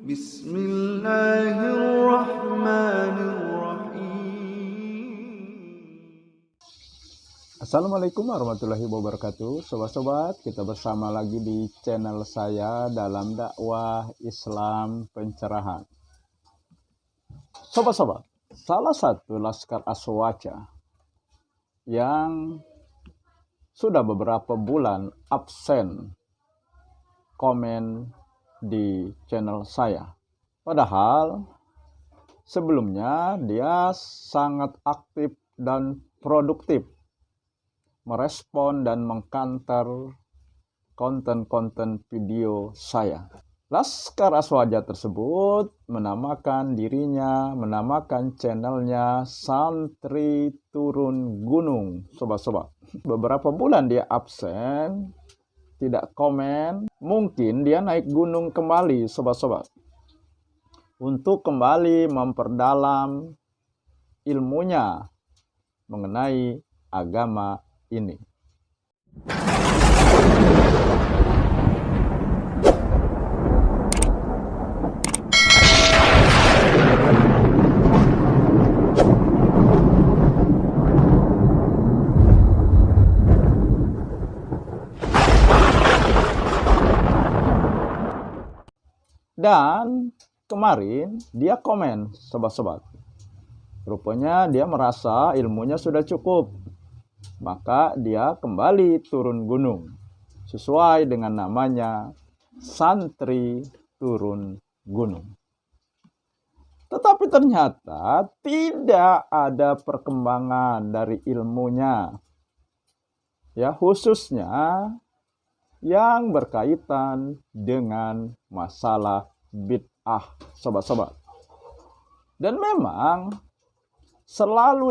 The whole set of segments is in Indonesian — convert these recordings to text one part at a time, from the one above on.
Bismillahirrahmanirrahim. Assalamualaikum warahmatullahi wabarakatuh. Sobat-sobat, kita bersama lagi di channel saya dalam dakwah Islam pencerahan. Sobat-sobat, salah satu laskar Aswaja yang sudah beberapa bulan absen komen di channel saya. Padahal sebelumnya dia sangat aktif dan produktif merespon dan mengkanter konten-konten video saya. Laskar Aswaja tersebut menamakan dirinya, menamakan channelnya Santri Turun Gunung, sobat-sobat. Beberapa bulan dia absen, tidak komen, mungkin dia naik gunung kembali, sobat-sobat, untuk kembali memperdalam ilmunya mengenai agama ini. Dan kemarin dia komen, sobat-sobat. Rupanya dia merasa ilmunya sudah cukup. Maka dia kembali turun gunung. Sesuai dengan namanya, Santri Turun Gunung. Tetapi ternyata tidak ada perkembangan dari ilmunya. Ya, khususnya yang berkaitan dengan masalah bid'ah, sobat-sobat. Dan memang selalu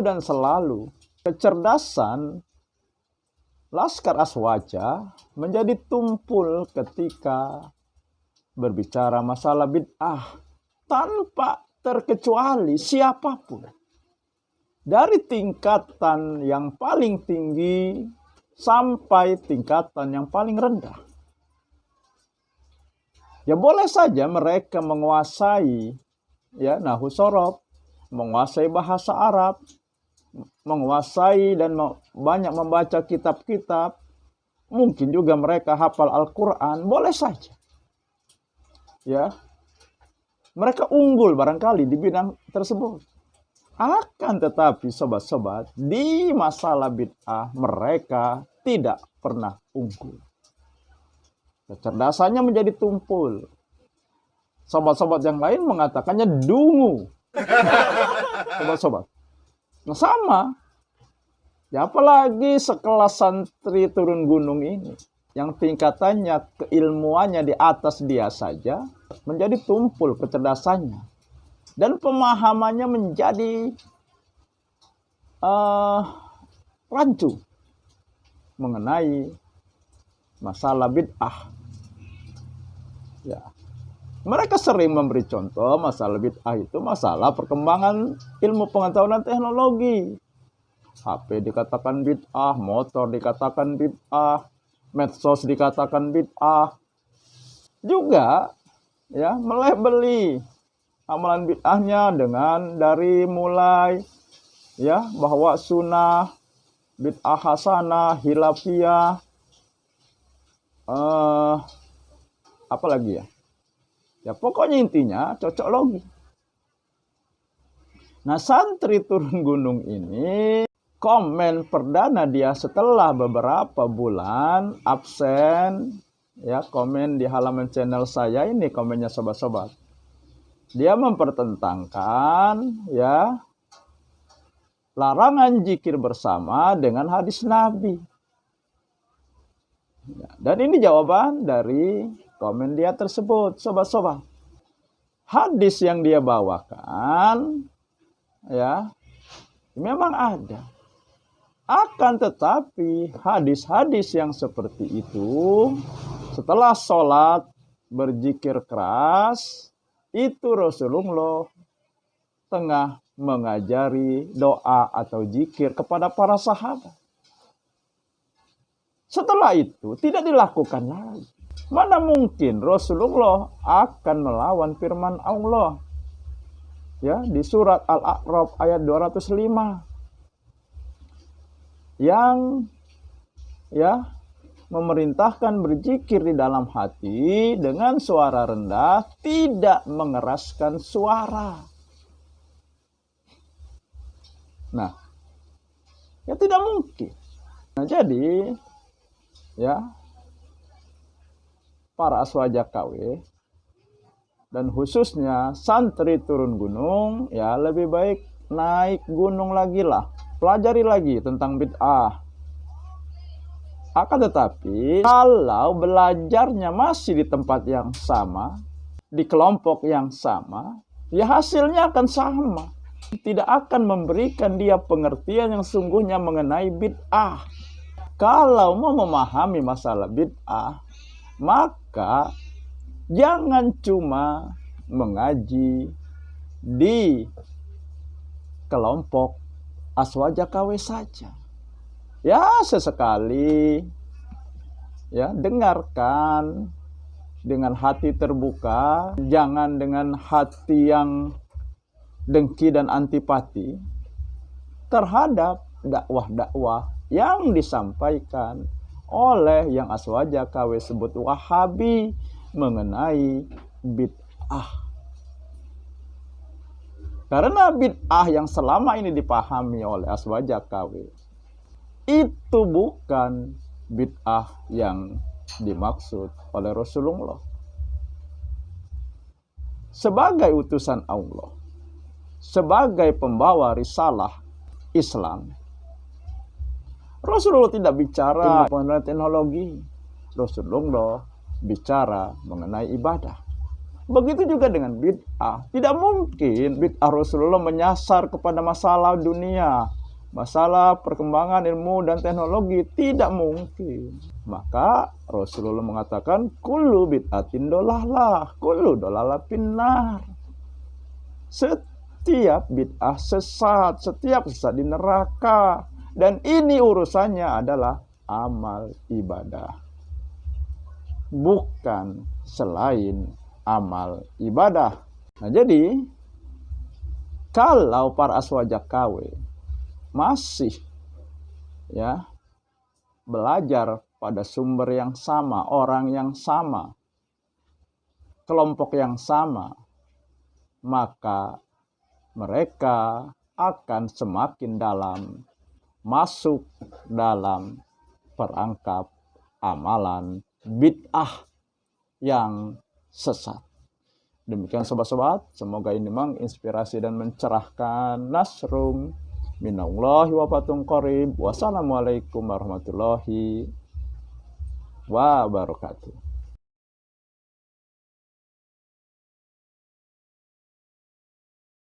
kecerdasan Laskar Aswaja menjadi tumpul ketika berbicara masalah bid'ah, tanpa terkecuali siapapun. Dari tingkatan yang paling tinggi sampai tingkatan yang paling rendah. Ya boleh saja mereka menguasai nahwu shorof, menguasai bahasa Arab, menguasai dan banyak membaca kitab-kitab. Mungkin juga mereka hafal Al-Quran, boleh saja. Ya, mereka unggul barangkali di bidang tersebut. Akan tetapi sobat-sobat, di masalah bid'ah mereka tidak pernah unggul. Kecerdasannya menjadi tumpul. Sobat-sobat yang lain mengatakannya dungu. Sobat-sobat. Nah sama. Ya apalagi sekelas Santri Turun Gunung ini. Yang tingkatannya, keilmuannya di atas dia saja. Menjadi tumpul kecerdasannya. Dan pemahamannya menjadi rancu mengenai masalah bid'ah. Ya. Mereka sering memberi contoh masalah bid'ah itu masalah perkembangan ilmu pengetahuan dan teknologi. HP dikatakan bid'ah, motor dikatakan bid'ah, medsos dikatakan bid'ah. Juga ya melebeli amalan bid'ahnya dengan dari mulai bahwa sunnah, bid'ah hasanah, hilafiyah, apa lagi ya? Ya pokoknya intinya cocok logi. Nah, Santri Turun Gunung ini komen perdana dia setelah beberapa bulan absen, komen di halaman channel saya ini, komennya sobat-sobat. Dia mempertentangkan larangan zikir bersama dengan hadis Nabi. Dan ini jawaban dari komen dia tersebut, sobat-sobat. Hadis yang dia bawakan memang ada. Akan tetapi hadis-hadis yang seperti itu setelah sholat berzikir keras, itu Rasulullah tengah mengajari doa atau zikir kepada para sahabat. Setelah itu tidak dilakukan lagi. Mana mungkin Rasulullah akan melawan firman Allah? Ya, di surat Al-A'raf ayat 205. Yang ya memerintahkan berzikir di dalam hati dengan suara rendah, tidak mengeraskan suara. Nah, ya tidak mungkin. Nah, jadi ya para aswaja KW dan khususnya santri turun gunung, ya lebih baik naik gunung lagi lah, pelajari lagi tentang bid'ah. Akan tetapi kalau belajarnya masih di tempat yang sama, di kelompok yang sama, ya hasilnya akan sama. Tidak akan memberikan dia pengertian yang sungguhnya mengenai bid'ah. Kalau mau memahami masalah bid'ah, maka jangan cuma mengaji di kelompok aswaja KW saja. Ya sesekali ya dengarkan dengan hati terbuka, jangan dengan hati yang dengki dan antipati terhadap dakwah-dakwah yang disampaikan oleh yang aswaja KW sebut Wahabi mengenai bid'ah. Karena bid'ah yang selama ini dipahami oleh aswaja KW itu bukan bid'ah yang dimaksud oleh Rasulullah. Sebagai utusan Allah, sebagai pembawa risalah Islam, Rasulullah tidak bicara mengenai teknologi. Rasulullah bicara mengenai ibadah. Begitu juga dengan bid'ah. Tidak mungkin bid'ah Rasulullah menyasar kepada masalah dunia, masalah perkembangan ilmu dan teknologi. Tidak mungkin. Maka Rasulullah mengatakan kullu bid'atin dolalah, kullu dolalah finnar. Setiap bid'ah sesat, setiap sesat di neraka. Dan ini urusannya adalah amal ibadah, bukan selain amal ibadah. Nah, jadi kalau para aswaja KW masih ya belajar pada sumber yang sama, orang yang sama, kelompok yang sama, maka mereka akan semakin dalam masuk dalam perangkap amalan bid'ah yang sesat. Demikian sobat-sobat, semoga ini menginspirasi dan mencerahkan. Nasrum minallahi wa fatun qarib. Wassalamualaikum warahmatullahi wabarakatuh.